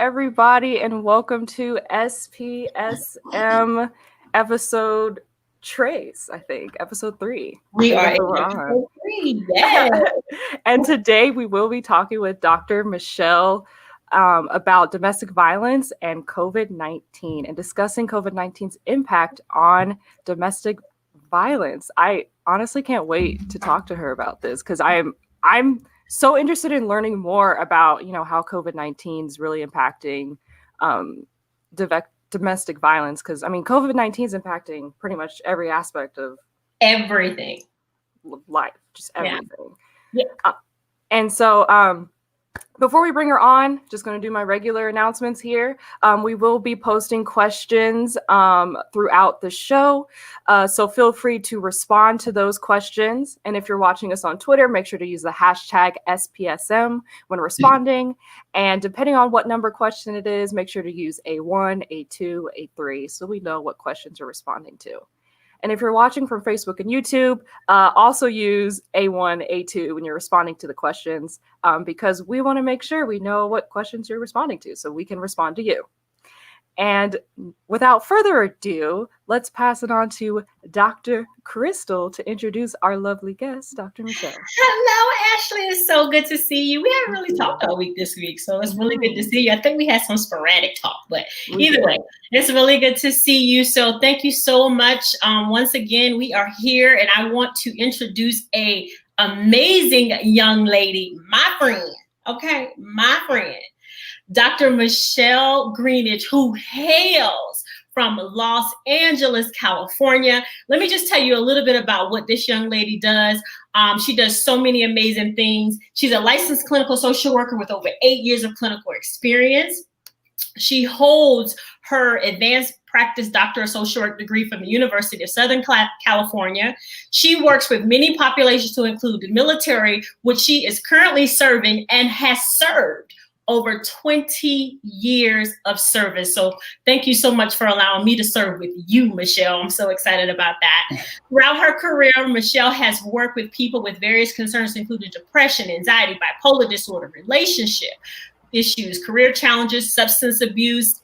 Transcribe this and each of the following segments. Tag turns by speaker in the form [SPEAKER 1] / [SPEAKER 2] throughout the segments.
[SPEAKER 1] everybody, and welcome to SPSM episode Trace, I think, episode 3.
[SPEAKER 2] We are episode 3,
[SPEAKER 1] yes. And today we will be talking with Dr. Michelle about domestic violence and COVID-19 and discussing COVID-19's impact on domestic violence. I honestly can't wait to talk to her about this because I'm so interested in learning more about, how COVID-19 is really impacting domestic violence. Because, COVID-19 is impacting pretty much every aspect of
[SPEAKER 2] everything.
[SPEAKER 1] Life, just everything.
[SPEAKER 2] Yeah.
[SPEAKER 1] And so before we bring her on, just going to do my regular announcements here. We will be posting questions throughout the show. So feel free to respond to those questions. And if you're watching us on Twitter, make sure to use the hashtag SPSM when responding. And depending on what number question it is, make sure to use A1, A2, A3 so we know what questions you're responding to. And if you're watching from Facebook and YouTube, also use A1, A2 when you're responding to the questions, because we want to make sure we know what questions you're responding to so we can respond to you. And without further ado, let's pass it on to Dr. Crystal to introduce our lovely guest, Dr. Michelle.
[SPEAKER 2] Hello, Ashley. It's so good to see you. We haven't really talked all week this week, so it's really good to see you. I think we had some sporadic talk, but either way, it's really good to see you. So thank you so much. Once again, we are here, and I want to introduce a amazing young lady, my friend. Okay, my friend. Dr. Michelle Greenwich, who hails from Los Angeles, California. Let me just tell you a little bit about what this young lady does. She does so many amazing things. She's a licensed clinical social worker with over 8 years of clinical experience. She holds her advanced practice doctor of social work degree from the University of Southern California. She works with many populations to include the military, which she is currently serving and has served over 20 years of service. So thank you so much for allowing me to serve with you, Michelle. I'm so excited about that. Throughout her career, Michelle has worked with people with various concerns, including depression, anxiety, bipolar disorder, relationship issues, career challenges, substance abuse,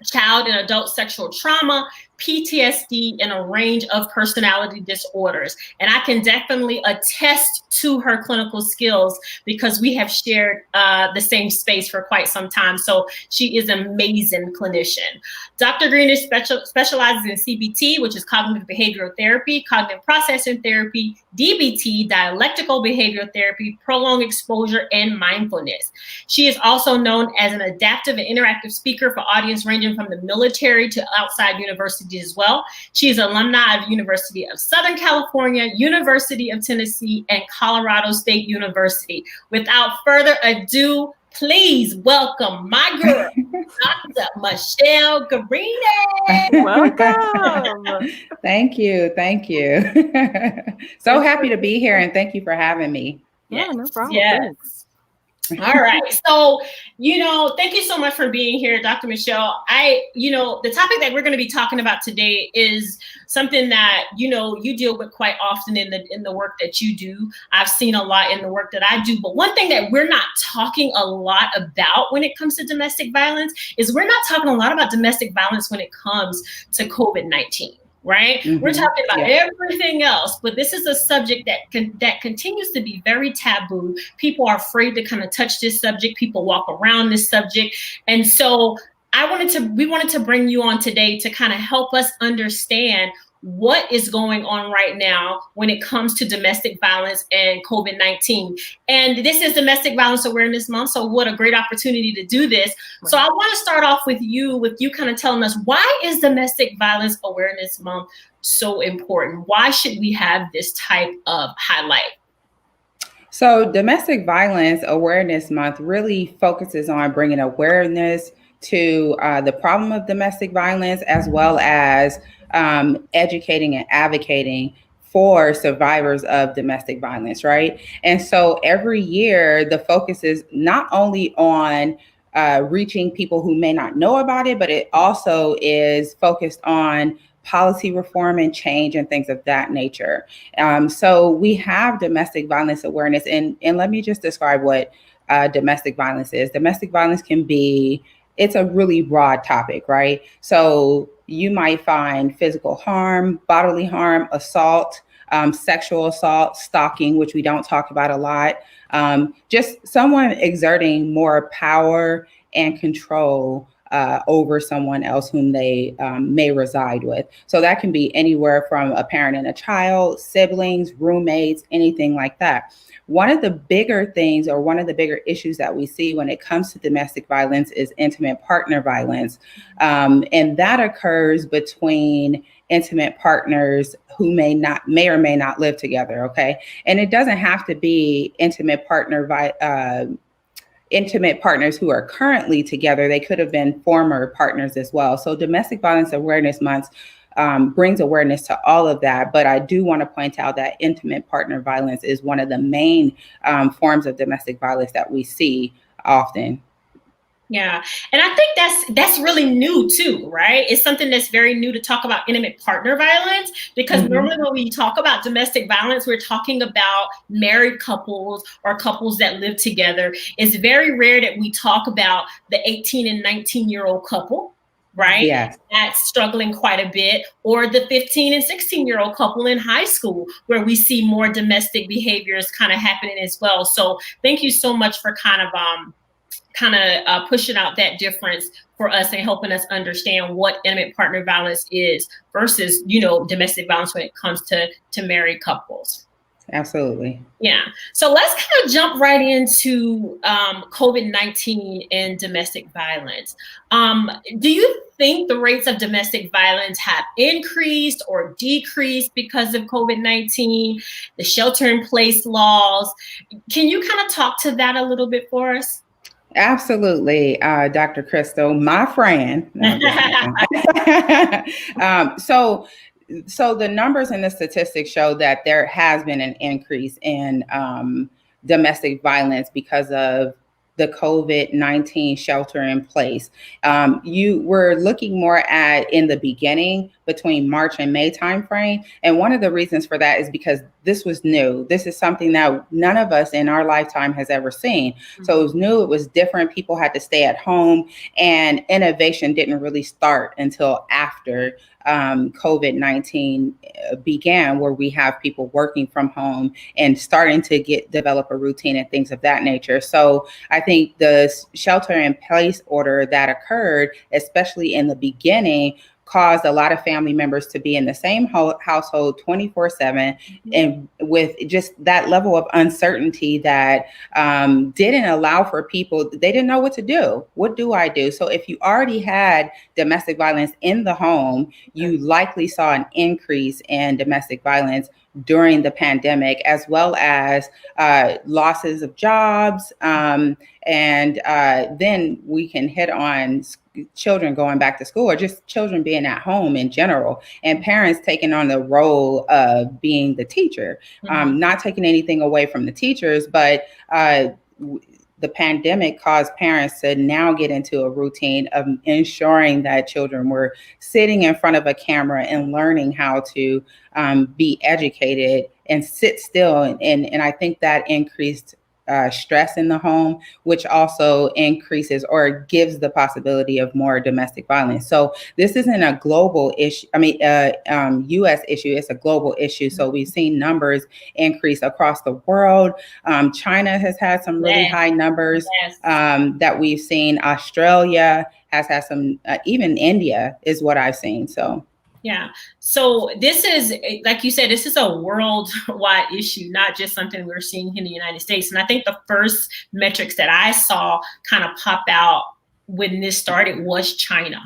[SPEAKER 2] child and adult sexual trauma, PTSD, and a range of personality disorders. And I can definitely attest to her clinical skills because we have shared the same space for quite some time. So she is an amazing clinician. Dr. Greenidge specializes in CBT, which is cognitive behavioral therapy, cognitive processing therapy, DBT, dialectical behavioral therapy, prolonged exposure, and mindfulness. She is also known as an adaptive and interactive speaker for audience ranging from the military to outside universities as well. She is an alumni of University of Southern California, University of Tennessee, and Colorado State University. Without further ado, please welcome my girl, Dr. Michelle Greenwich.
[SPEAKER 1] Welcome.
[SPEAKER 3] Thank you. So happy to be here, and thank you for having me.
[SPEAKER 1] Yeah, no problem.
[SPEAKER 2] Yes. All right. So, thank you so much for being here, Dr. Michelle. The topic that we're going to be talking about today is something that, you deal with quite often in the work that you do. I've seen a lot in the work that I do. But one thing that we're not talking a lot about when it comes to domestic violence is we're not talking a lot about domestic violence when it comes to COVID-19. Right? Mm-hmm. We're talking about everything else, but this is a subject that continues to be very taboo. People are afraid to kind of touch this subject. People walk around this subject. And so we wanted to bring you on today to kind of help us understand what is going on right now when it comes to domestic violence and COVID-19. And this is Domestic Violence Awareness Month, so what a great opportunity to do this. Right. So I want to start off with you kind of telling us, why is Domestic Violence Awareness Month so important? Why should we have this type of highlight?
[SPEAKER 3] So Domestic Violence Awareness Month really focuses on bringing awareness to the problem of domestic violence, as well as educating and advocating for survivors of domestic violence, right? And so every year, the focus is not only on reaching people who may not know about it, but it also is focused on policy reform and change and things of that nature. So we have domestic violence awareness, and let me just describe what domestic violence is. Domestic violence can be it's a really broad topic, right? So you might find physical harm, bodily harm, assault, sexual assault, stalking, which we don't talk about a lot. Just someone exerting more power and control over someone else whom they may reside with. So that can be anywhere from a parent and a child, siblings, roommates, anything like that. One of the bigger things, or one of the bigger issues that we see when it comes to domestic violence, is intimate partner violence. And that occurs between intimate partners who may or may not live together. Okay. And it doesn't have to be intimate partners who are currently together. They could have been former partners as well. So Domestic Violence Awareness Month brings awareness to all of that. But I do want to point out that intimate partner violence is one of the main forms of domestic violence that we see often.
[SPEAKER 2] Yeah. And I think that's really new too, right? It's something that's very new to talk about intimate partner violence, because normally when we talk about domestic violence, we're talking about married couples or couples that live together. It's very rare that we talk about the 18 and 19-year-old couple, right?
[SPEAKER 3] Yes.
[SPEAKER 2] That's struggling quite a bit, or the 15 and 16-year-old couple in high school, where we see more domestic behaviors kind of happening as well. So thank you so much for kind of pushing out that difference for us and helping us understand what intimate partner violence is versus, domestic violence when it comes to married couples.
[SPEAKER 3] Absolutely.
[SPEAKER 2] Yeah. So let's kind of jump right into COVID-19 and domestic violence. Do you think the rates of domestic violence have increased or decreased because of COVID-19, the shelter-in-place laws? Can you kind of talk to that a little bit for us?
[SPEAKER 3] Absolutely, Dr. Crystal, my friend. So the numbers and the statistics show that there has been an increase in domestic violence because of the COVID-19 shelter in place. You were looking more at in the beginning between March and May timeframe. And one of the reasons for that is because this was new. This is something that none of us in our lifetime has ever seen. So it was new, it was different. People had to stay at home, and innovation didn't really start until after COVID-19 began, where we have people working from home and starting to develop a routine and things of that nature. So I think the shelter in place order that occurred, especially in the beginning, caused a lot of family members to be in the same household 24/7, and with just that level of uncertainty that didn't allow for people, they didn't know what to do. What do I do? So if you already had domestic violence in the home, you likely saw an increase in domestic violence during the pandemic, as well as losses of jobs. And then we can hit on children going back to school, or just children being at home in general, and parents taking on the role of being the teacher. Not taking anything away from the teachers, but the pandemic caused parents to now get into a routine of ensuring that children were sitting in front of a camera and learning how to be educated and sit still. And I think that increased stress in the home, which also increases or gives the possibility of more domestic violence. So this isn't a global issue. U.S. issue. It's a global issue. So we've seen numbers increase across the world. China has had some really high numbers that we've seen. Australia has had some, even India is what I've seen. So.
[SPEAKER 2] Yeah. So this is, like you said, this is a worldwide issue, not just something we're seeing here in the United States. And I think the first metrics that I saw kind of pop out when this started was China.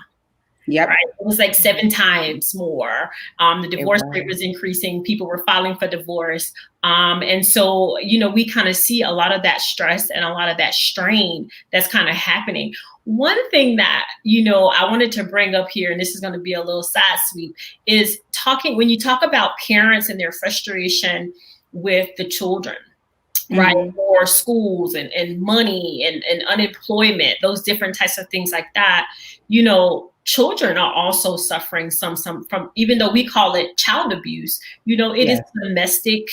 [SPEAKER 3] Yep.
[SPEAKER 2] Right? It was like 7 times more. The divorce rate was increasing. People were filing for divorce. And so, we kind of see a lot of that stress and a lot of that strain that's kind of happening. One thing that, I wanted to bring up here, and this is going to be a little side sweep, is when you talk about parents and their frustration with the children, right? Or schools and money and unemployment, those different types of things like that, children are also suffering some from, even though we call it child abuse, it is domestic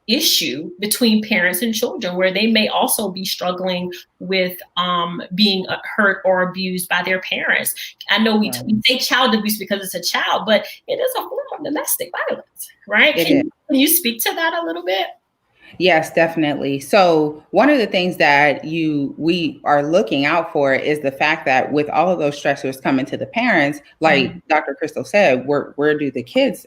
[SPEAKER 2] issue between parents and children, where they may also be struggling with being hurt or abused by their parents. I know we say child abuse because it's a child, but it is a form of domestic violence, right? Can you speak to that a little bit?
[SPEAKER 3] Yes, definitely. So one of the things that we are looking out for is the fact that with all of those stressors coming to the parents, like Dr. Crystal said, where do the kids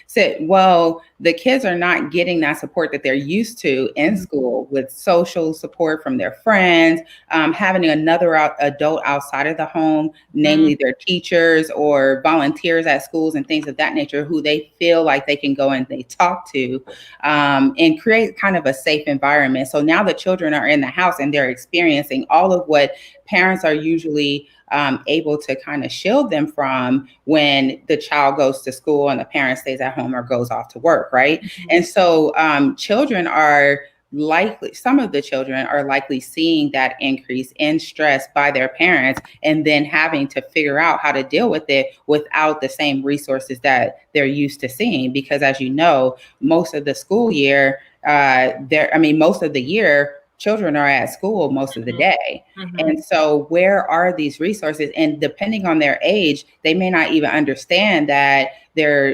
[SPEAKER 3] sit? Well, the kids are not getting that support that they're used to in school, with social support from their friends, having another adult outside of the home, namely their teachers or volunteers at schools and things of that nature, who they feel like they can go and they talk to, and create kind of a safe environment. So now the children are in the house and they're experiencing all of what parents are usually able to kind of shield them from when the child goes to school and the parent stays at home or goes off to work, right? And so some of the children are likely seeing that increase in stress by their parents, and then having to figure out how to deal with it without the same resources that they're used to seeing. Because as you know, most of the school year, most of the year, children are at school most of the day. And so where are these resources? And depending on their age, they may not even understand that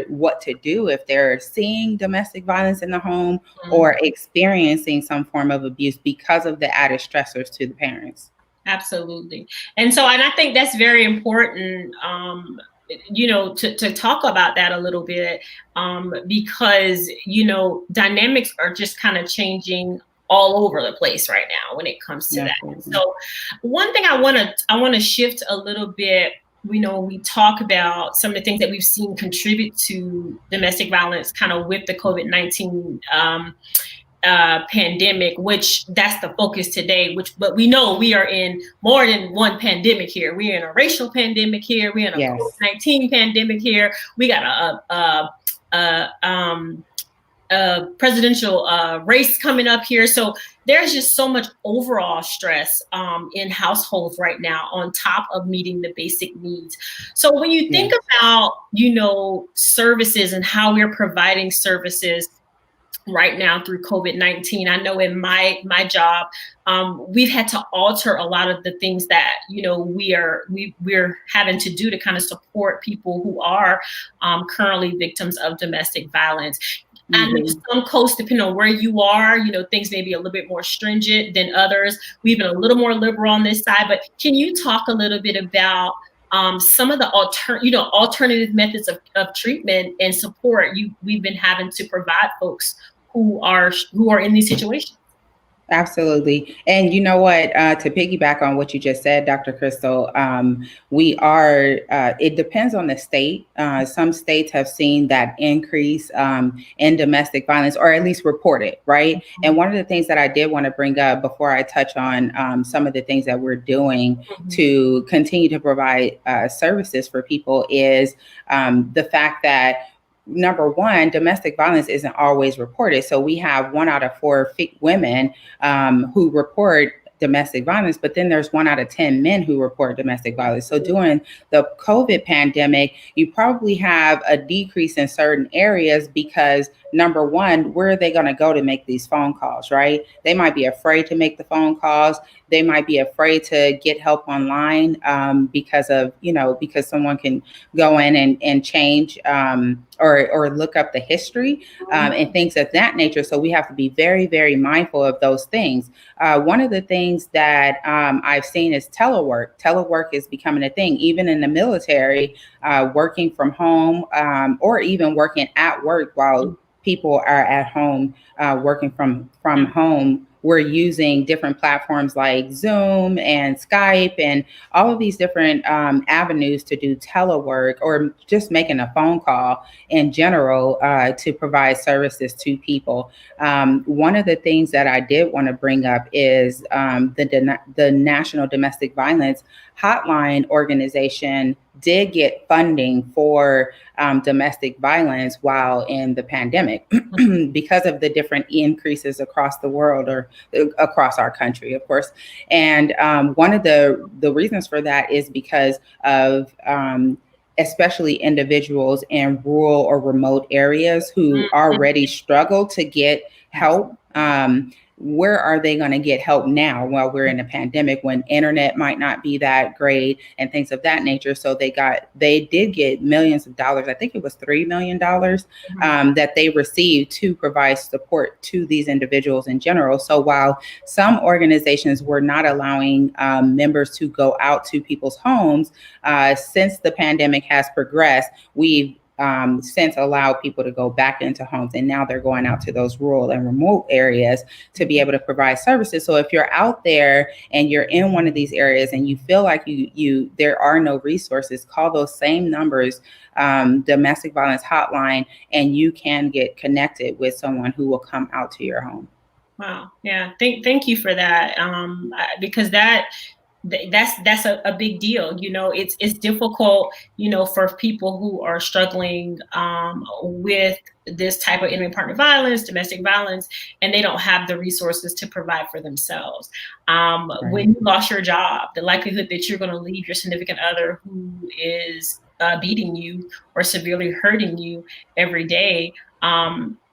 [SPEAKER 3] what to do if they're seeing domestic violence in the home or experiencing some form of abuse because of the added stressors to the parents.
[SPEAKER 2] Absolutely. And I think that's very important, to talk about that a little bit, because, dynamics are just kind of changing all over the place right now when it comes to that. So one thing I want to shift a little bit. We talk about some of the things that we've seen contribute to domestic violence kind of with the COVID-19 pandemic, which that's the focus today, but we know we are in more than one pandemic here. We're in a racial pandemic here. We're in a COVID-19 pandemic here. We got a presidential race coming up here. So there's just so much overall stress in households right now, on top of meeting the basic needs. So when you think about, services and how we're providing services right now through COVID-19, I know in my job, we've had to alter a lot of the things that we're having to do to kind of support people who are currently victims of domestic violence. And some coasts, depending on where you are, things may be a little bit more stringent than others. We've been a little more liberal on this side, but can you talk a little bit about some of the alternative methods of treatment and support we've been having to provide folks who are in these situations?
[SPEAKER 3] Absolutely. And you know what, to piggyback on what you just said, Dr. Crystal, it depends on the state. Some states have seen that increase in domestic violence, or at least reported, right? And one of the things that I did want to bring up before I touch on some of the things that we're doing to continue to provide services for people is the fact that, number one, domestic violence isn't always reported. So we have 1 out of 4 women who report domestic violence, but then there's 1 out of 10 men who report domestic violence. So during the COVID pandemic, you probably have a decrease in certain areas because, number one, where are they going to go to make these phone calls, right? They might be afraid to make the phone calls. They might be afraid to get help online because someone can go in and change or look up the history and things of that nature. So we have to be very, very mindful of those things. One of the things that I've seen is telework. Telework is becoming a thing, even in the military, working from home or even working at work while people are at home working from home. We're using different platforms like Zoom and Skype and all of these different avenues to do telework or just making a phone call in general to provide services to people. One of the things that I did want to bring up is the National Domestic Violence Hotline organization did get funding for domestic violence while in the pandemic because of the different increases across the world or across our country, of course. And one of the reasons for that is because of especially individuals in rural or remote areas who already struggle to get help. Where are they going to get help now while we're in a pandemic when internet might not be that great and things of that nature? So they did get millions of dollars. I think it was $3 million that they received to provide support to these individuals in general. So while some organizations were not allowing members to go out to people's homes, since the pandemic has progressed, we've since allowed people to go back into homes, and now they're going out to those rural and remote areas to be able to provide services. So if you're out there and you're in one of these areas and you feel like there are no resources, call those same numbers, domestic violence hotline, and you can get connected with someone who will come out to your home.
[SPEAKER 2] Wow. Yeah. Thank you for that. Because that's a big deal. It's difficult, for people who are struggling with this type of intimate partner violence, domestic violence, and they don't have the resources to provide for themselves. Right. When you lost your job, the likelihood that you're going to leave your significant other who is beating you or severely hurting you every day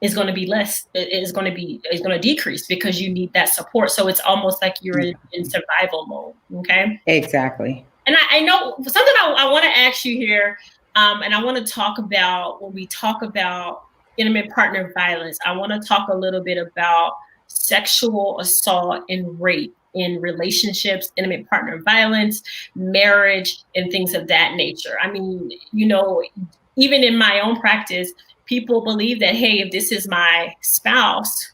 [SPEAKER 2] is going to be less. Is going to decrease because you need that support. So it's almost like you're in survival mode. Okay.
[SPEAKER 3] Exactly.
[SPEAKER 2] And I know something I want to ask you here, and I want to talk about when we talk about intimate partner violence. I want to talk a little bit about sexual assault and rape in relationships, intimate partner violence, marriage, and things of that nature. I mean, even in my own practice, people believe that, hey, if this is my spouse,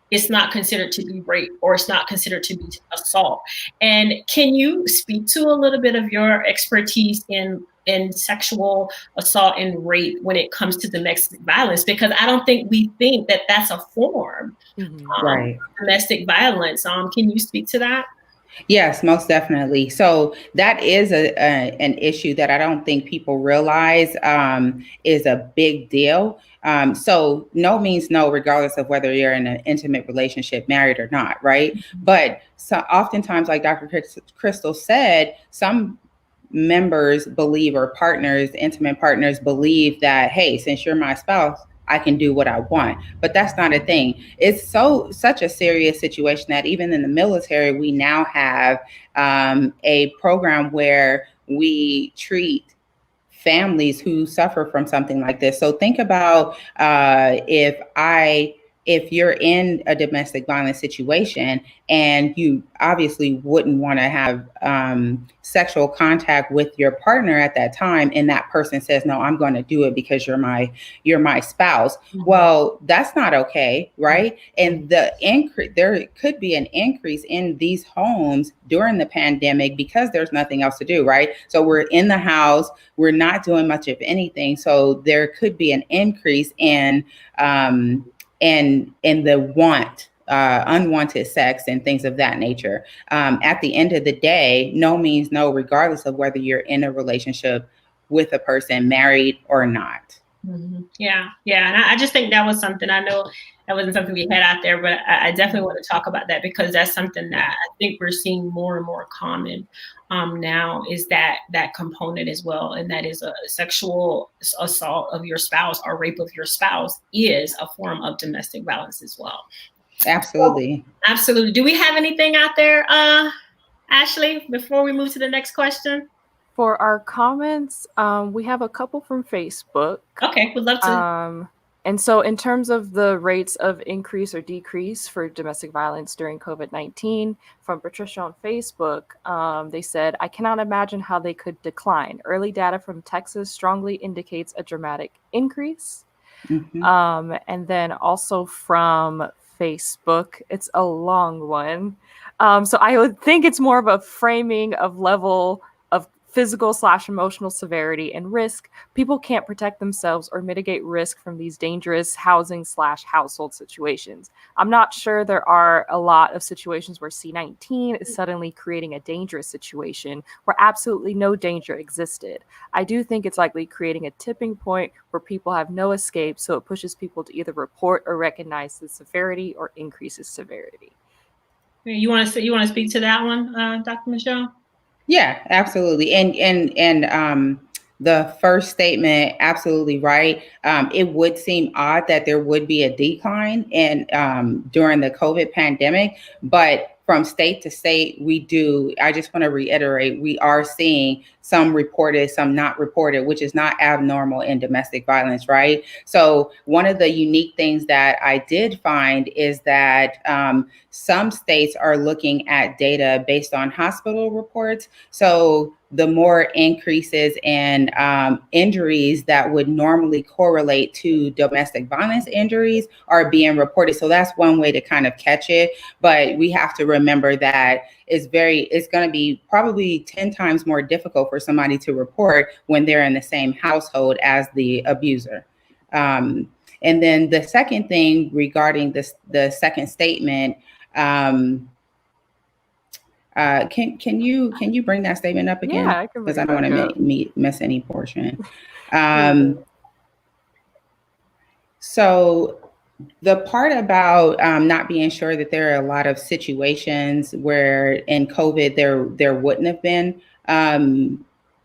[SPEAKER 2] it's not considered to be rape or it's not considered to be assault. And can you speak to a little bit of your expertise in sexual assault and rape when it comes to domestic violence? Because I don't think we think that that's a form of domestic violence. Can you speak to that?
[SPEAKER 3] Yes, most definitely. So that is an issue that I don't think people realize is a big deal. So no means no, regardless of whether you're in an intimate relationship, married or not, right? Mm-hmm. But so oftentimes, like Dr. Crystal said, some members believe, or partners, intimate partners believe that, hey, since you're my spouse, I can do what I want. But that's not a thing. It's such a serious situation that even in the military, we now have a program where we treat families who suffer from something like this. So think about if you're in a domestic violence situation and you obviously wouldn't want to have sexual contact with your partner at that time, and that person says, no, I'm going to do it because you're my spouse. Mm-hmm. Well, that's not okay, right? And there could be an increase in these homes during the pandemic because there's nothing else to do, right? So we're in the house, we're not doing much of anything. So there could be an increase in the unwanted sex and things of that nature. At the end of the day, no means no, regardless of whether you're in a relationship with a person, married or not.
[SPEAKER 2] Mm-hmm. Yeah. And I just think that was something, I know that wasn't something we had out there, but I definitely want to talk about that because that's something that I think we're seeing more and more common now, is that component as well. And that is a sexual assault of your spouse or rape of your spouse is a form of domestic violence as well.
[SPEAKER 3] Absolutely.
[SPEAKER 2] Absolutely. Do we have anything out there, Ashley, before we move to the next question?
[SPEAKER 1] For our comments, we have a couple from Facebook.
[SPEAKER 2] Okay, we'd love to.
[SPEAKER 1] And so in terms of the rates of increase or decrease for domestic violence during COVID-19, from Patricia on Facebook, they said, I cannot imagine how they could decline. Early data from Texas strongly indicates a dramatic increase. Mm-hmm. And then also from Facebook, it's a long one. So I would think it's more of a framing of level of physical/emotional severity and risk. People can't protect themselves or mitigate risk from these dangerous housing/household situations. I'm not sure there are a lot of situations where C-19 is suddenly creating a dangerous situation where absolutely no danger existed. I do think it's likely creating a tipping point where people have no escape, so it pushes people to either report or recognize the severity or increases severity.
[SPEAKER 2] You want to speak to that one, Dr. Michelle?
[SPEAKER 3] Yeah, absolutely. And the first statement, absolutely right. It would seem odd that there would be a decline in during the COVID pandemic, but from state to state, we do. I just want to reiterate, we are seeing some reported, some not reported, which is not abnormal in domestic violence, right? So one of the unique things that I did find is that some states are looking at data based on hospital reports. So the more increases in injuries that would normally correlate to domestic violence injuries are being reported. So that's one way to kind of catch it. But we have to remember that it's going to be probably 10 times more difficult for somebody to report when they're in the same household as the abuser. And then the second thing regarding the second statement, can you bring that statement up again?
[SPEAKER 1] Yeah, I can.
[SPEAKER 3] Because I don't want to miss any portion. So the part about not being sure that there are a lot of situations where in COVID there wouldn't have been.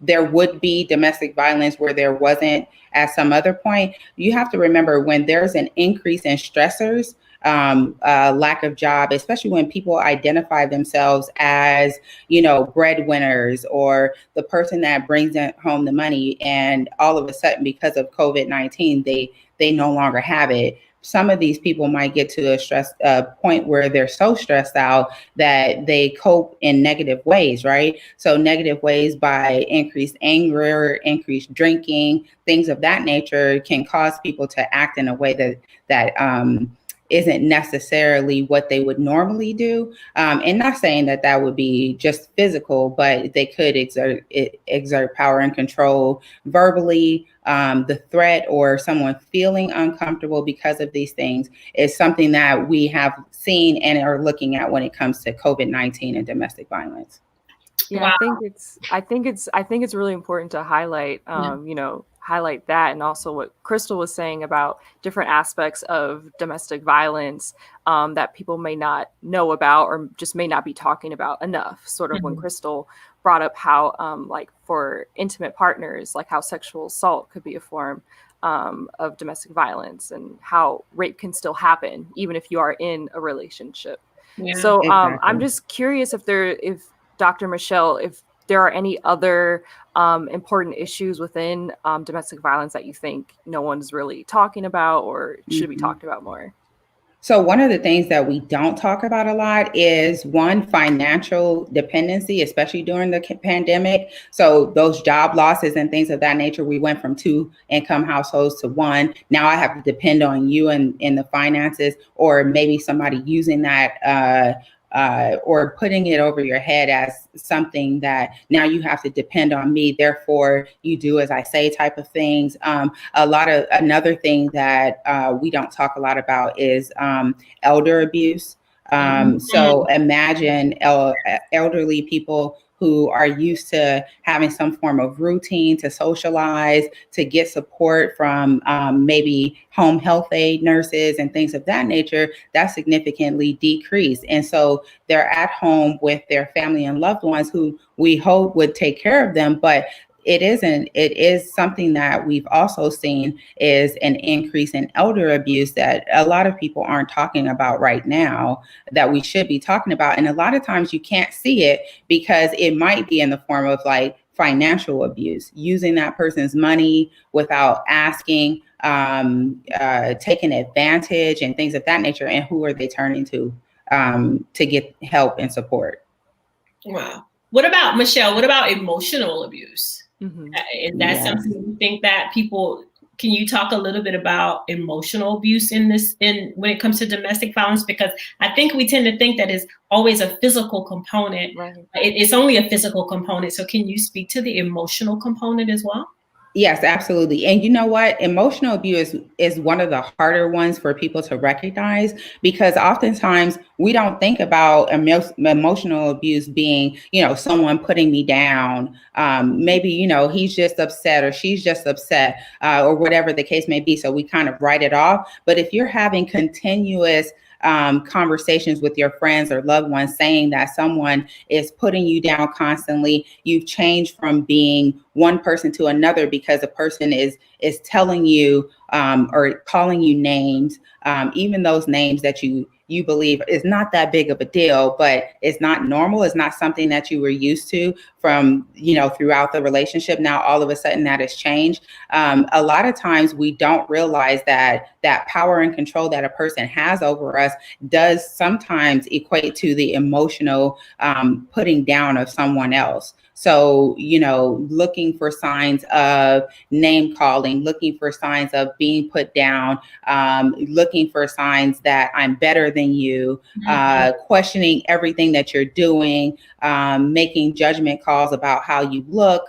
[SPEAKER 3] There would be domestic violence where there wasn't at some other point. You have to remember when there's an increase in stressors, lack of job, especially when people identify themselves as, breadwinners or the person that brings home the money, and all of a sudden because of COVID-19, they no longer have it. Some of these people might get to a point where they're so stressed out that they cope in negative ways, right? So negative ways by increased anger, increased drinking, things of that nature can cause people to act in a way that isn't necessarily what they would normally do. And not saying that would be just physical, but they could exert power and control verbally. The threat or someone feeling uncomfortable because of these things is something that we have seen and are looking at when it comes to COVID-19 and domestic violence.
[SPEAKER 1] Yeah, wow. I think it's really important to highlight, highlight that, and also what Crystal was saying about different aspects of domestic violence that people may not know about or just may not be talking about enough. Sort of when Crystal brought up how, like for intimate partners, like how sexual assault could be a form of domestic violence, and how rape can still happen even if you are in a relationship. Yeah, so exactly. I'm just curious if Dr. Michelle, if there are any other important issues within domestic violence that you think no one's really talking about or should be talked about more?
[SPEAKER 3] So one of the things that we don't talk about a lot is financial dependency, especially during the pandemic. So those job losses and things of that nature, we went from 2 income households to 1. Now I have to depend on you in the finances, or maybe somebody using that or putting it over your head as something that now you have to depend on me, therefore you do as I say type of things. Another thing that we don't talk a lot about is elder abuse. So imagine elderly people who are used to having some form of routine to socialize, to get support from maybe home health aid nurses and things of that nature, that significantly decreased. And so they're at home with their family and loved ones who we hope would take care of them, but it is something that we've also seen is an increase in elder abuse that a lot of people aren't talking about right now that we should be talking about. And a lot of times you can't see it because it might be in the form of like financial abuse, using that person's money without asking, taking advantage and things of that nature. And who are they turning to get help and support?
[SPEAKER 2] Wow. What about, Michelle, what about emotional abuse? Is that something you think that people, can you talk a little bit about emotional abuse when it comes to domestic violence? Because I think we tend to think that it's always a physical component. Right. It's only a physical component. So can you speak to the emotional component as well?
[SPEAKER 3] Yes, absolutely. And you know what? Emotional abuse is one of the harder ones for people to recognize, because oftentimes we don't think about emotional abuse being, someone putting me down. Maybe, he's just upset or she's just upset or whatever the case may be. So we kind of write it off. But if you're having continuous conversations with your friends or loved ones saying that someone is putting you down constantly. You've changed from being one person to another because a person is telling you or calling you names, even those names that you believe is not that big of a deal, but it's not normal. It's not something that you were used to from, throughout the relationship. Now, all of a sudden that has changed. A lot of times we don't realize that power and control that a person has over us does sometimes equate to the emotional putting down of someone else. So, looking for signs of name calling, looking for signs of being put down, looking for signs that I'm better than you, questioning everything that you're doing, making judgment calls about how you look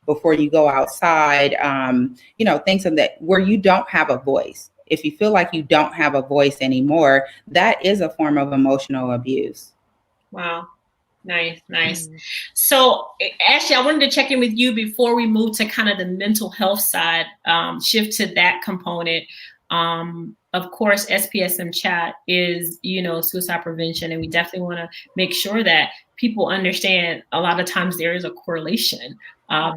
[SPEAKER 3] before you go outside, things of that where you don't have a voice. If you feel like you don't have a voice anymore, that is a form of emotional abuse.
[SPEAKER 2] Wow. Nice. So Ashley, I wanted to check in with you before we move to kind of the mental health side, shift to that component. Of course, SPSM chat is, suicide prevention. And we definitely want to make sure that people understand a lot of times there is a correlation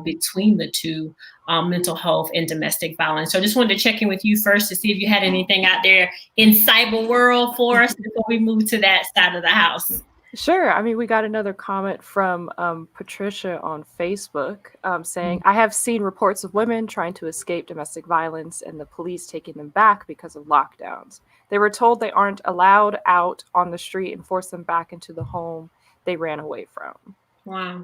[SPEAKER 2] between the two, mental health and domestic violence. So I just wanted to check in with you first to see if you had anything out there in cyber world for us before we move to that side of the house.
[SPEAKER 1] Sure. I mean, we got another comment from Patricia on Facebook saying, I have seen reports of women trying to escape domestic violence and the police taking them back because of lockdowns. They were told they aren't allowed out on the street and force them back into the home they ran away from.
[SPEAKER 2] Wow.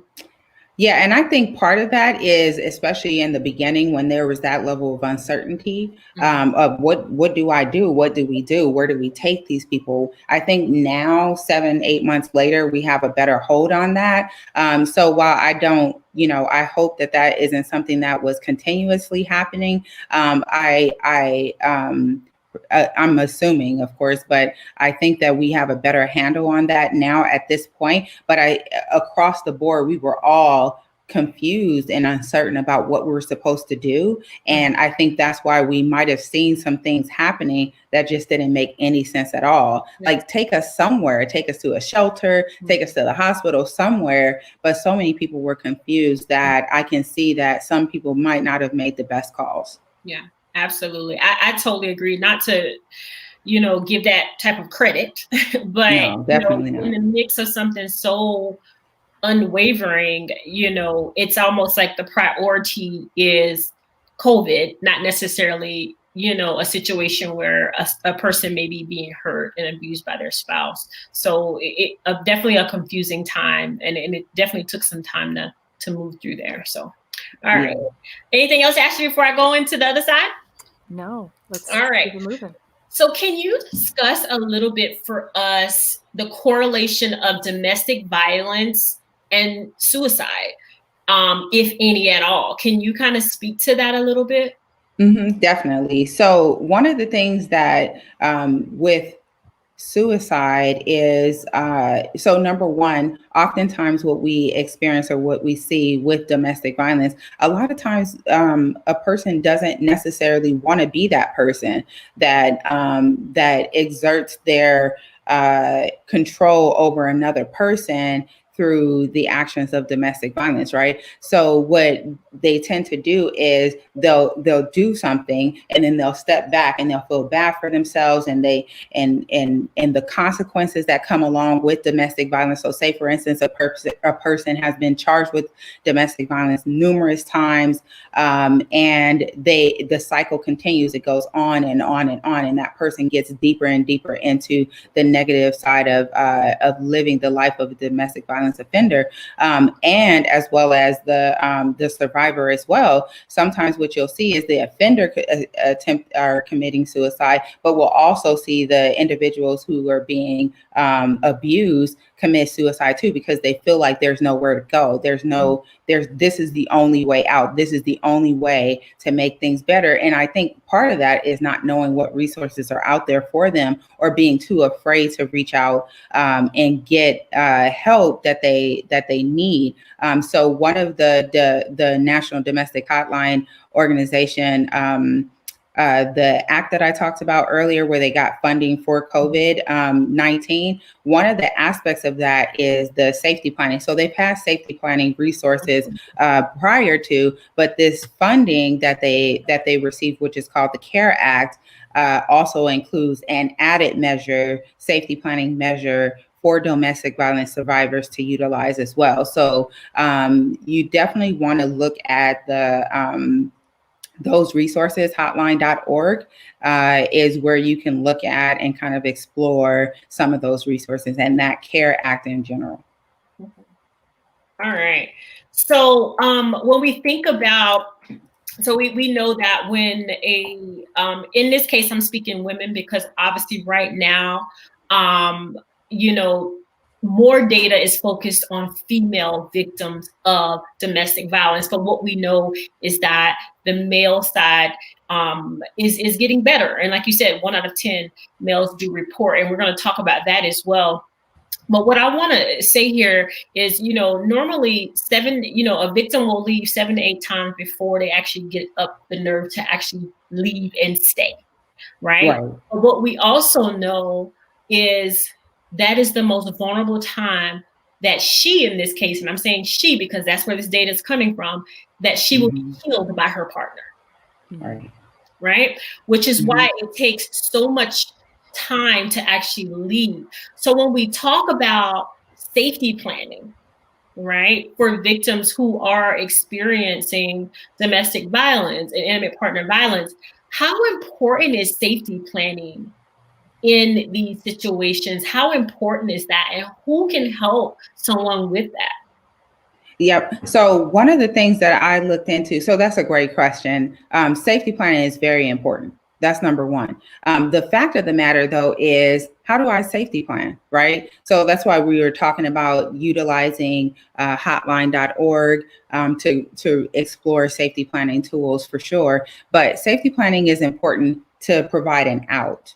[SPEAKER 3] Yeah, and I think part of that is, especially in the beginning when there was that level of uncertainty of what do I do? What do we do? Where do we take these people? I think now, 7-8 months later, we have a better hold on that. So while I don't, I hope that isn't something that was continuously happening. I'm assuming, of course, but I think that we have a better handle on that now at this point. But across the board, we were all confused and uncertain about what we were supposed to do. And I think that's why we might have seen some things happening that just didn't make any sense at all. Yeah. Like take us somewhere, take us to a shelter, take us to the hospital somewhere. But so many people were confused that I can see that some people might not have made the best calls.
[SPEAKER 2] Yeah. Absolutely. I totally agree. Not to, give that type of credit, but
[SPEAKER 3] no, definitely not.
[SPEAKER 2] In the mix of something so unwavering, it's almost like the priority is COVID, not necessarily, a situation where a person may be being hurt and abused by their spouse. So it definitely a confusing time, and it definitely took some time to move through there. So. All right. Anything else, Ashley, before I go into the other side?
[SPEAKER 1] No. Let's
[SPEAKER 2] All right.
[SPEAKER 1] keep it moving.
[SPEAKER 2] So can you discuss a little bit for us the correlation of domestic violence and suicide, if any at all? Can you kind of speak to that a little bit?
[SPEAKER 3] Mm-hmm, definitely. So one of the things that with suicide is, so number one, oftentimes what we experience or what we see with domestic violence, a lot of times a person doesn't necessarily want to be that person that exerts their control over another person through the actions of domestic violence, right? So what they tend to do is they'll do something and then they'll step back and they'll feel bad for themselves and the consequences that come along with domestic violence. So say, for instance, a person has been charged with domestic violence numerous times, and the cycle continues. It goes on and on and on, and that person gets deeper and deeper into the negative side of living the life of a domestic violence offender, and as well as the survivor as well. Sometimes what you'll see is the offender are committing suicide, but we'll also see the individuals who are being abused commit suicide too, because they feel like there's nowhere to go. This is the only way out. This is the only way to make things better. And I think part of that is not knowing what resources are out there for them, or being too afraid to reach out and get help that they need. So one of the National Domestic Hotline organization, the act that I talked about earlier, where they got funding for COVID-19, one of the aspects of that is the safety planning. So they've had safety planning resources prior to, but this funding that they received, which is called the CARE Act, also includes an added measure, safety planning measure for domestic violence survivors to utilize as well. So you definitely want to look at those resources. Hotline.org is where you can look at and kind of explore some of those resources and that CARE Act in general.
[SPEAKER 2] All right. So when we think about, so we know that when in this case, I'm speaking women, because obviously right now, more data is focused on female victims of domestic violence. But what we know is that the male side is getting better. And like you said, 1 out of 10 males do report, and we're going to talk about that as well. But what I want to say here is, normally a victim will leave 7 to 8 times before they actually get up the nerve to actually leave and stay, right? But what we also know is that is the most vulnerable time that she, in this case, and I'm saying she because that's where this data is coming from, that she will be killed by her partner, right? Which is why it takes so much time to actually leave. So when we talk about safety planning, right, for victims who are experiencing domestic violence and intimate partner violence, how important is safety planning in these situations? How important is that? And who can help someone with that?
[SPEAKER 3] Yep. So one of the things that I looked into, so that's a great question. Safety planning is very important. That's number one. The fact of the matter, though, is how do I safety plan, right? So that's why we were talking about utilizing hotline.org to explore safety planning tools for sure. But safety planning is important to provide an out.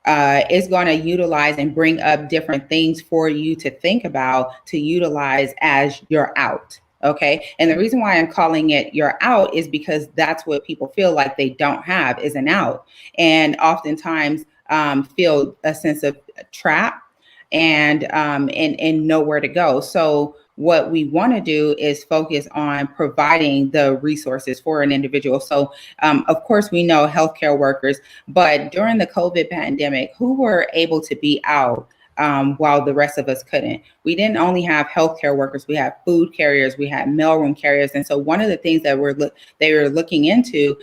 [SPEAKER 3] It's going to utilize and bring up different things for you to think about, to utilize as your out. Okay. And the reason why I'm calling it your out is because that's what people feel like they don't have is an out, and oftentimes feel a sense of trap and nowhere to go. So what we want to do is focus on providing the resources for an individual. So, of course, we know healthcare workers, but during the COVID pandemic, who were able to be out while the rest of us couldn't? We didn't only have healthcare workers, we had food carriers, we had mailroom carriers. And so one of the things that they were looking into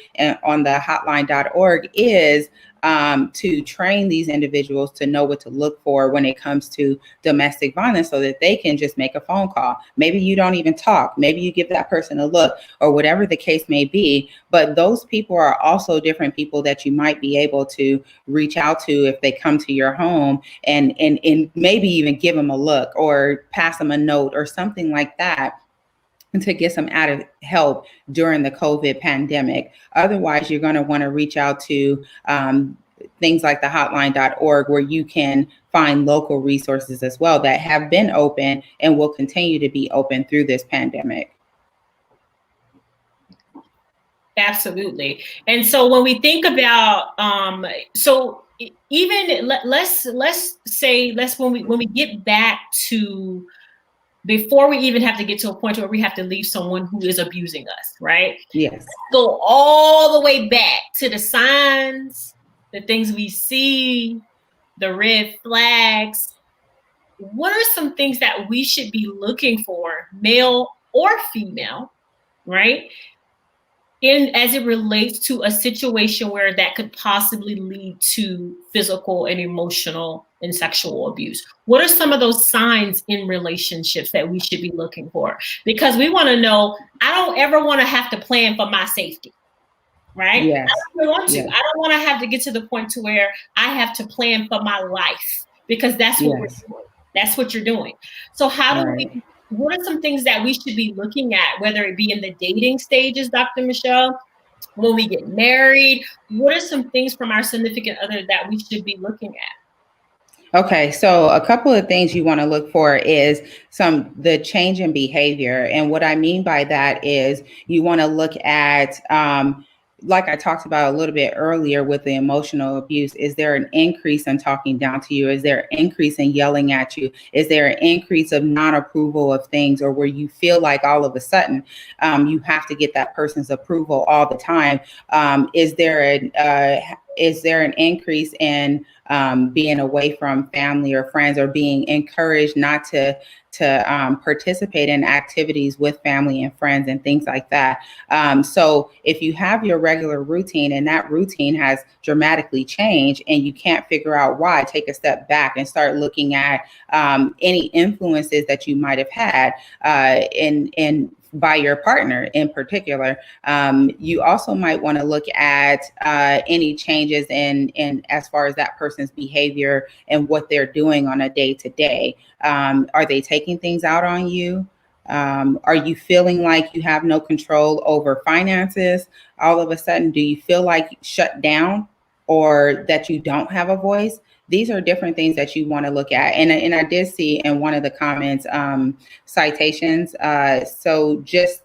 [SPEAKER 3] on the hotline.org is to train these individuals to know what to look for when it comes to domestic violence, so that they can just make a phone call. Maybe you don't even talk. Maybe you give that person a look, or whatever the case may be. But those people are also different people that you might be able to reach out to if they come to your home, and maybe even give them a look or pass them a note or something like that, and to get some added help during the COVID pandemic. Otherwise, you're going to want to reach out to things like the hotline.org, where you can find local resources as well that have been open and will continue to be open through this pandemic.
[SPEAKER 2] Absolutely. And so when we think about, so even let's say when we get back to, before we even have to get to a point where we have to leave someone who is abusing us, right?
[SPEAKER 3] Yes.
[SPEAKER 2] Go all the way back to the signs, the things we see, the red flags. What are some things that we should be looking for, male or female, right? As it relates to a situation where that could possibly lead to physical and emotional and sexual abuse? What are some of those signs in relationships that we should be looking for? Because we want to know, I don't ever want to have to plan for my safety, right?
[SPEAKER 3] Yes.
[SPEAKER 2] I don't want to.
[SPEAKER 3] Yes.
[SPEAKER 2] I don't want to have to get to the point to where I have to plan for my life, because that's what we're doing. That's what you're doing. So how do we, what are some things that we should be looking at, whether it be in the dating stages, Dr. Michelle, when we get married? What are some things from our significant other that we should be looking at?
[SPEAKER 3] Okay, so a couple of things you want to look for is the change in behavior. And what I mean by that is you want to look at like I talked about a little bit earlier with the emotional abuse, is there an increase in talking down to you? Is there an increase in yelling at you? Is there an increase of non-approval of things, or where you feel like all of a sudden you have to get that person's approval all the time? Is there an increase in being away from family or friends, or being encouraged not to participate in activities with family and friends and things like that? So if you have your regular routine and that routine has dramatically changed and you can't figure out why, take a step back and start looking at any influences that you might have had in by your partner in particular. You also might want to look at any changes in as far as that person's behavior and what they're doing on a day-to-day. Are they taking things out on you? Are you feeling like you have no control over finances? All of a sudden, do you feel like shut down, or that you don't have a voice? These are different things that you want to look at. And I did see in one of the comments, citations. So just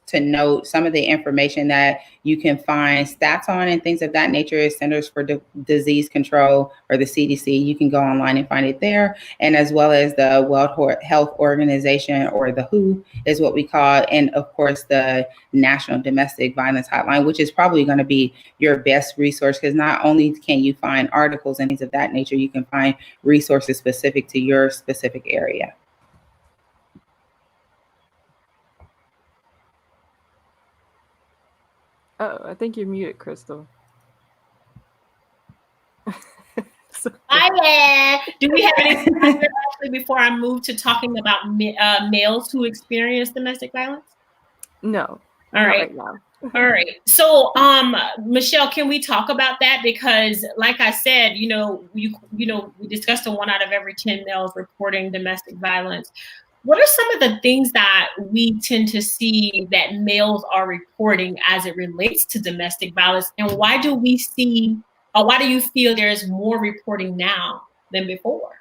[SPEAKER 3] to note, some of the information that you can find stats on and things of that nature is Centers for Disease Control, or the CDC. You can go online and find it there. And as well as the World Health Organization, or the WHO is what we call it. And of course, the National Domestic Violence Hotline, which is probably going to be your best resource, because not only can you find articles and things of that nature, you can find resources specific to your specific area.
[SPEAKER 1] Oh, I think you're muted, Crystal.
[SPEAKER 2] Do we have anything actually before I move to talking about males who experience domestic violence?
[SPEAKER 1] No.
[SPEAKER 2] All right.
[SPEAKER 1] Right now.
[SPEAKER 2] All right. So, Michelle, can we talk about that? Because, like I said, we discussed 1 out of every 10 males reporting domestic violence. What are some of the things that we tend to see that males are reporting as it relates to domestic violence, and why do you feel there's more reporting now than before?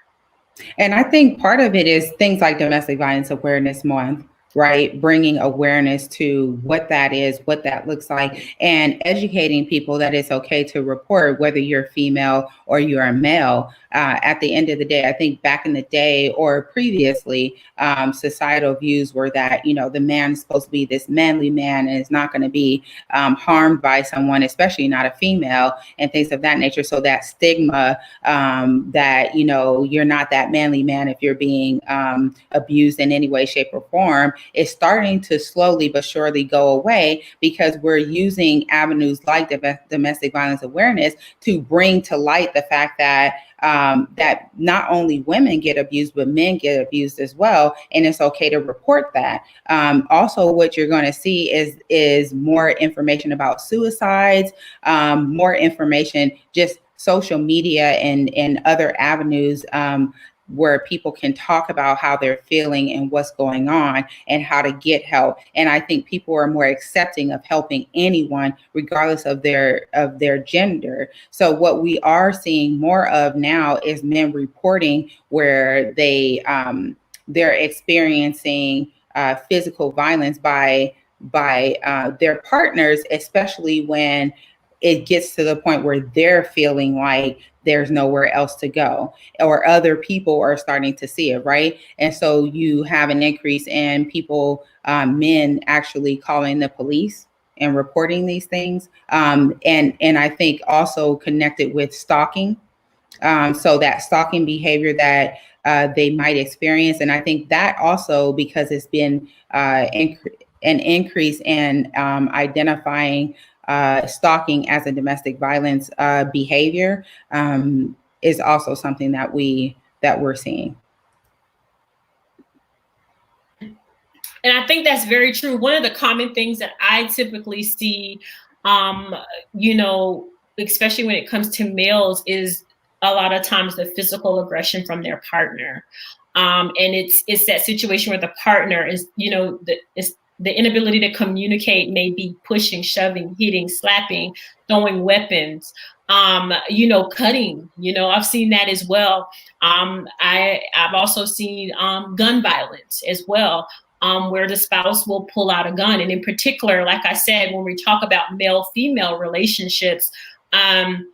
[SPEAKER 3] And I think part of it is things like Domestic Violence Awareness Month, right? Bringing awareness to what that is, what that looks like, and educating people that it's okay to report, whether you're female or you're a male. At the end of the day, I think back in the day or previously, societal views were that, the man is supposed to be this manly man and is not going to be harmed by someone, especially not a female, and things of that nature. So that stigma that, you're not that manly man if you're being abused in any way, shape, or form is starting to slowly but surely go away, because we're using avenues like domestic violence awareness to bring to light the fact that that not only women get abused, but men get abused as well. And it's okay to report that. Also, what you're going to see is more information about suicides, more information, just social media and other avenues where people can talk about how they're feeling and what's going on and how to get help. And I think people are more accepting of helping anyone, regardless of their gender. So what we are seeing more of now is men reporting where they're experiencing physical violence by their partners, especially when it gets to the point where they're feeling like there's nowhere else to go, or other people are starting to see it, right? And so you have an increase in people, men actually calling the police and reporting these things. And I think also connected with stalking. So that stalking behavior that they might experience. And I think that also, because it's been an increase in identifying stalking as a domestic violence behavior, is also something that we're seeing.
[SPEAKER 2] And I think that's very true. One of the common things that I typically see, especially when it comes to males, is a lot of times the physical aggression from their partner. And it's that situation where the partner is, the inability to communicate, may be pushing, shoving, hitting, slapping, throwing weapons, cutting. I've seen that as well. I've also seen gun violence as well. where the spouse will pull out a gun. And in particular, like I said, when we talk about male-female relationships, the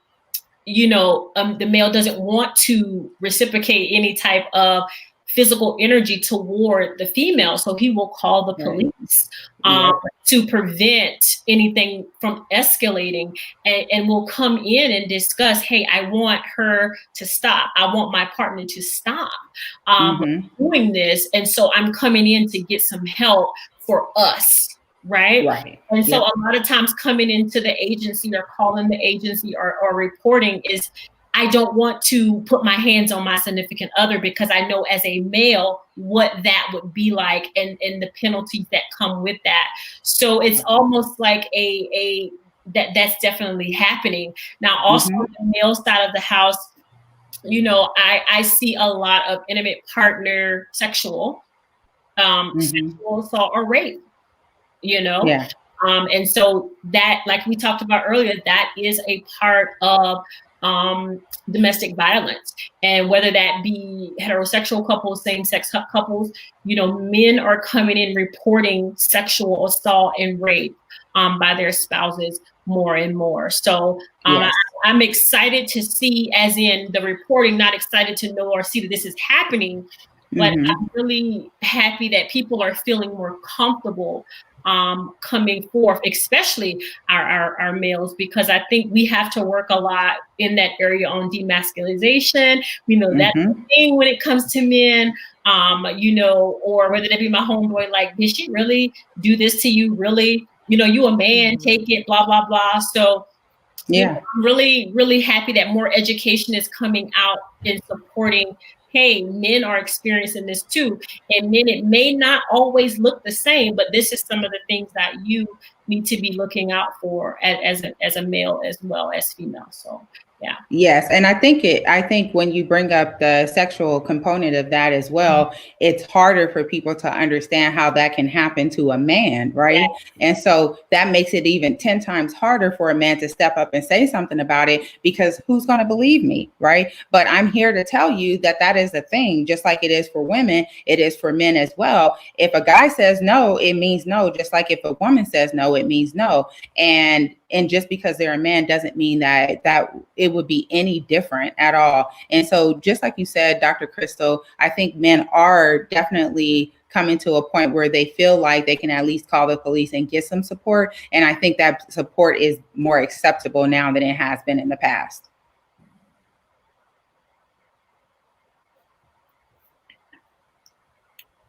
[SPEAKER 2] male doesn't want to reciprocate any type of physical energy toward the female. So he will call the police to prevent anything from escalating, and will come in and discuss, hey, I want her to stop. I want my partner to stop doing this. And so I'm coming in to get some help for us. Right. And so a lot of times coming into the agency or calling the agency or reporting is, I don't want to put my hands on my significant other because I know as a male what that would be like and the penalties that come with that. So it's almost like that's definitely happening. Now, also on the male side of the house, I see a lot of intimate partner sexual assault or rape, and so that, like we talked about earlier, that is a part of domestic violence. And whether that be heterosexual couples, same-sex couples, men are coming in reporting sexual assault and rape by their spouses more and more. So I'm excited to see, as in the reporting, not excited to know or see that this is happening, but I'm really happy that people are feeling more comfortable coming forth, especially our males, because I think we have to work a lot in that area on demasculization. We know that's the thing when it comes to men, or whether it be my homeboy, like, did she really do this to you? Really? You a man, take it, blah, blah, blah. So I'm really, really happy that more education is coming out in supporting, hey, men are experiencing this too. And men, it may not always look the same, but this is some of the things that you need to be looking out for as a male as well as female. So Yes.
[SPEAKER 3] And I think when you bring up the sexual component of that as well, it's harder for people to understand how that can happen to a man. Right. Yeah. And so that makes it even 10 times harder for a man to step up and say something about it, because who's going to believe me? Right. But I'm here to tell you that is a thing, just like it is for women. It is for men as well. If a guy says no, it means no. Just like if a woman says no, it means no. And just because they're a man doesn't mean that it would be any different at all. And so just like you said, Dr. Crystal, I think men are definitely coming to a point where they feel like they can at least call the police and get some support. And I think that support is more acceptable now than it has been in the past.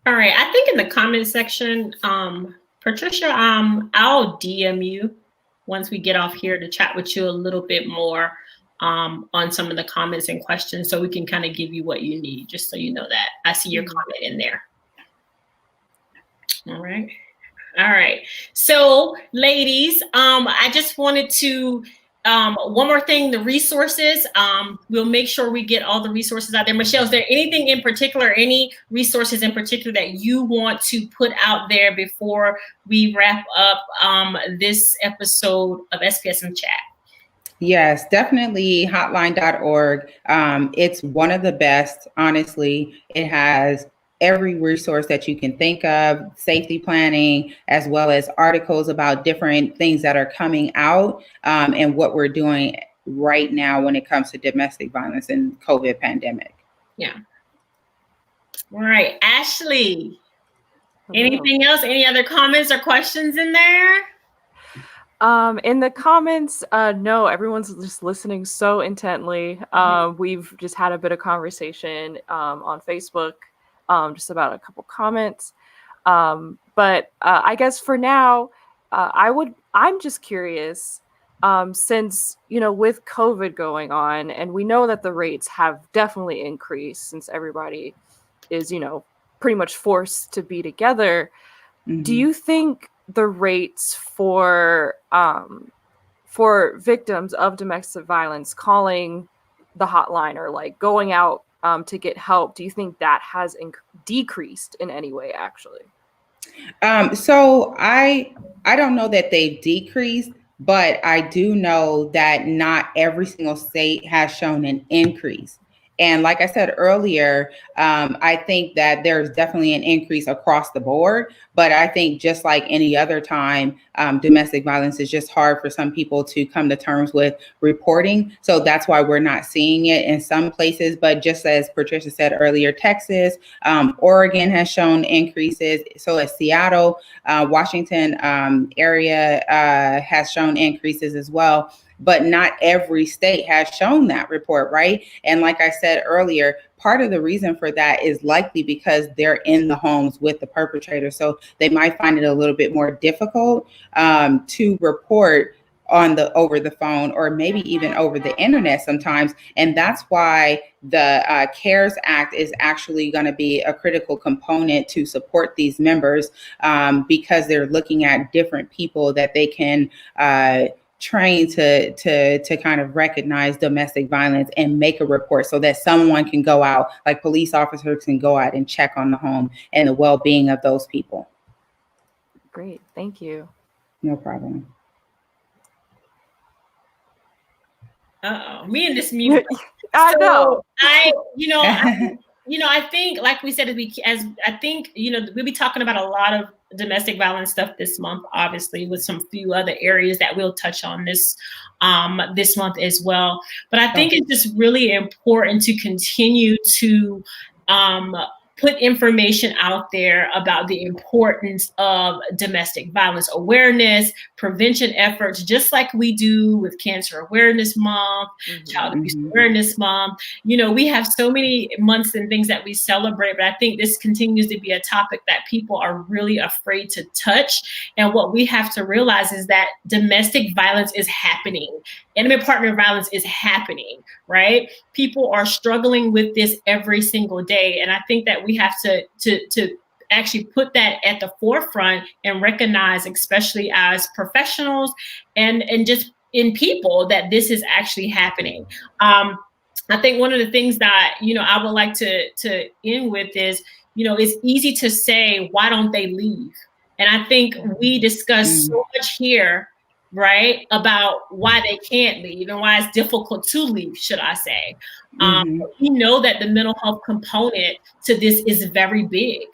[SPEAKER 2] All right. I think in the comment section, Patricia, I'll DM you once we get off here to chat with you a little bit more on some of the comments and questions, so we can kind of give you what you need, just so you know that. I see your comment in there. All right. So ladies, I just wanted to, one more thing, the resources, we'll make sure we get all the resources out there. Michelle, is there anything in particular, any resources in particular that you want to put out there before we wrap up this episode of SPS and Chat?
[SPEAKER 3] Yes, definitely hotline.org. It's one of the best, honestly. It has every resource that you can think of, safety planning, as well as articles about different things that are coming out and what we're doing right now when it comes to domestic violence and COVID pandemic.
[SPEAKER 2] Yeah. All right, Ashley, anything else? Any other comments or questions in there?
[SPEAKER 1] In the comments, no, everyone's just listening so intently. We've just had a bit of conversation on Facebook, just about a couple comments. But I guess for now, I'm just curious, since, with COVID going on, and we know that the rates have definitely increased since everybody is, pretty much forced to be together. Do you think the rates for victims of domestic violence calling the hotline or like going out to get help, do you think that has decreased in any way, actually?
[SPEAKER 3] So I don't know that they've decreased, but I do know that not every single state has shown an increase And like I said earlier, I think that there's definitely an increase across the board. But I think just like any other time, domestic violence is just hard for some people to come to terms with reporting. So that's why we're not seeing it in some places. But just as Patricia said earlier, Texas, Oregon has shown increases. So as Seattle, Washington area has shown increases as well. But not every state has shown that report, right? And like I said earlier, part of the reason for that is likely because they're in the homes with the perpetrator. So they might find it a little bit more difficult to report over the phone, or maybe even over the internet sometimes. And that's why the CARES Act is actually going to be a critical component to support these members, because they're looking at different people that they can trained to kind of recognize domestic violence and make a report, so that someone can go out, like police officers can go out and check on the home and the well-being of those people.
[SPEAKER 1] Great, thank you.
[SPEAKER 3] No problem.
[SPEAKER 2] Me and this mute.
[SPEAKER 1] I know.
[SPEAKER 2] I think, like we said, we'll be talking about a lot of domestic violence stuff this month, obviously, with some few other areas that we'll touch on this month as well. But I think it's just really important to continue to put information out there about the importance of domestic violence awareness, prevention efforts, just like we do with Cancer Awareness Month, Child Abuse Awareness Month. We have so many months and things that we celebrate, but I think this continues to be a topic that people are really afraid to touch. And what we have to realize is that domestic violence is happening. Intimate partner violence is happening, right? People are struggling with this every single day. And I think that we have to actually put that at the forefront and recognize, especially as professionals and just in people, that this is actually happening. I think one of the things that, I would like to end with is, it's easy to say, why don't they leave? And I think we discuss so much here, right, about why they can't leave and why it's difficult to leave, should I say. We know that the mental health component to this is very big.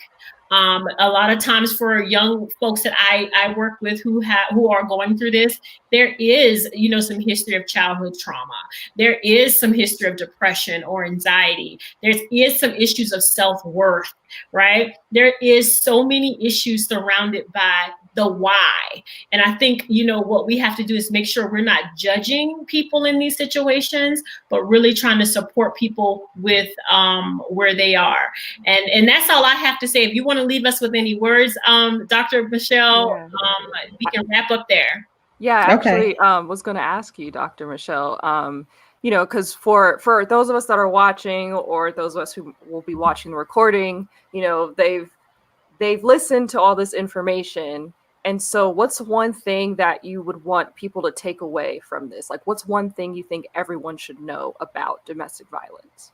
[SPEAKER 2] A lot of times for young folks that I work with who are going through this, there is, some history of childhood trauma. There is some history of depression or anxiety. There is some issues of self-worth, right? There is so many issues surrounded by the why. And I think, what we have to do is make sure we're not judging people in these situations, but really trying to support people with where they are. And that's all I have to say. If you want to leave us with any words, Dr. Michelle, we can wrap up there.
[SPEAKER 1] Yeah, actually, was going to ask you, Dr. Michelle, because for those of us that are watching, or those of us who will be watching the recording, they've listened to all this information. And so what's one thing that you would want people to take away from this? Like, what's one thing you think everyone should know about domestic violence?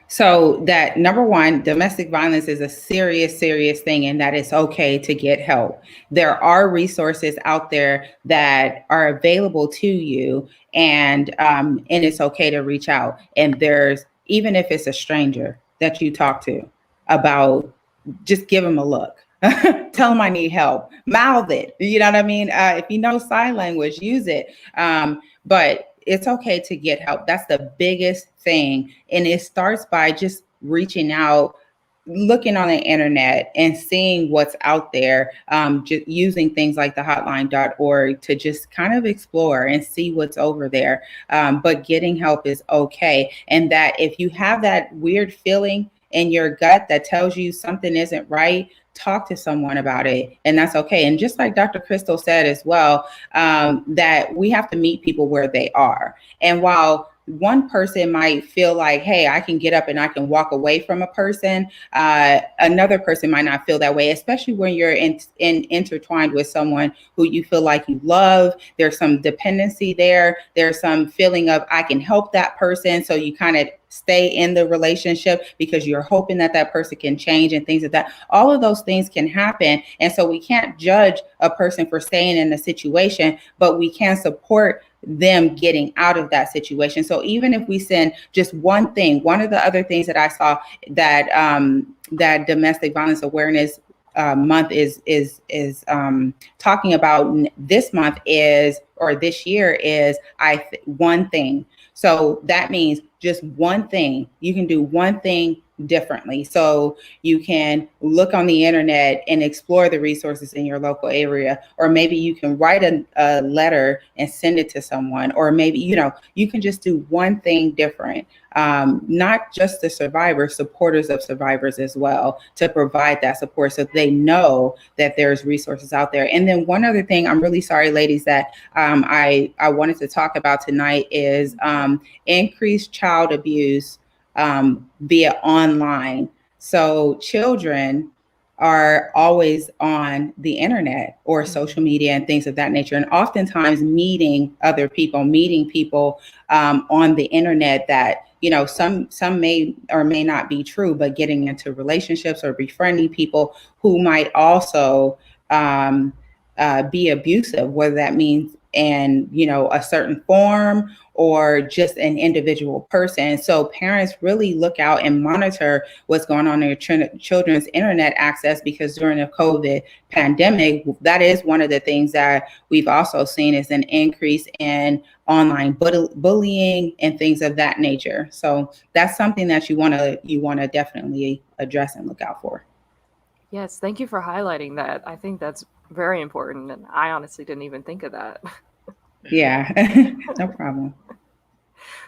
[SPEAKER 3] So that, number one, domestic violence is a serious, serious thing, and that it's okay to get help. There are resources out there that are available to you, and it's okay to reach out. And there's, even if it's a stranger that you talk to about, just give them a look. Tell them I need help. Mouth it. You know what I mean? If you know sign language, use it. But it's okay to get help. That's the biggest thing. And it starts by just reaching out, looking on the internet and seeing what's out there, just using things like the hotline.org to just kind of explore and see what's over there. But getting help is okay. And that if you have that weird feeling in your gut that tells you something isn't right, talk to someone about it, and that's okay. And just like Dr. Crystal said as well, that we have to meet people where they are. And while one person might feel like, hey, I can get up and I can walk away from a person, another person might not feel that way, especially when you're intertwined with someone who you feel like you love. There's some dependency there. There's some feeling of, I can help that person. So you kind of stay in the relationship because you're hoping that that person can change and things like that. All of those things can happen. And so we can't judge a person for staying in a situation, but we can support them getting out of that situation. So even if we send just one thing, one of the other things that I saw that that domestic violence awareness month is talking about this month is, or this year is, one thing. So that means just one thing. You can do one thing differently. So you can look on the internet and explore the resources in your local area, or maybe you can write a letter and send it to someone, or maybe, you can just do one thing different. Not just the survivors, supporters of survivors as well, to provide that support so they know that there's resources out there. And then one other thing, I'm really sorry, ladies, that I wanted to talk about tonight is increased child abuse via online. So children are always on the internet or social media and things of that nature, and oftentimes meeting people on the internet that, some may or may not be true, but getting into relationships or befriending people who might also be abusive, whether that means in, a certain form or just an individual person. So parents really look out and monitor what's going on in your children's internet access, because during the COVID pandemic, that is one of the things that we've also seen is an increase in online bullying and things of that nature. So that's something that you want to definitely address and look out for.
[SPEAKER 1] Yes, thank you for highlighting that. I think that's very important, and I honestly didn't even think of that.
[SPEAKER 3] Yeah, no problem.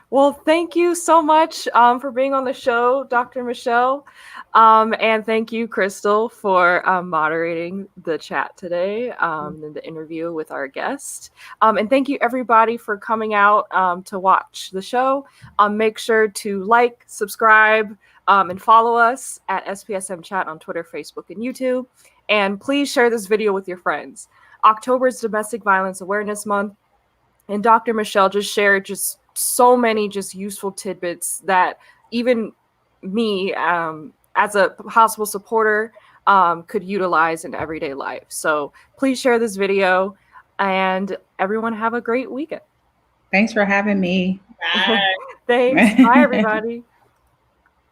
[SPEAKER 1] Well, thank you so much for being on the show, Dr. Michelle. And thank you, Crystal, for moderating the chat today and the interview with our guest. And thank you, everybody, for coming out to watch the show. Make sure to like, subscribe, and follow us at SPSM Chat on Twitter, Facebook, and YouTube. And please share this video with your friends. October is Domestic Violence Awareness Month. And Dr. Michelle just shared just so many just useful tidbits that even me as a hospital supporter could utilize in everyday life. So please share this video, and everyone have a great weekend.
[SPEAKER 3] Thanks for having me.
[SPEAKER 2] Bye.
[SPEAKER 1] Thanks. Bye, everybody.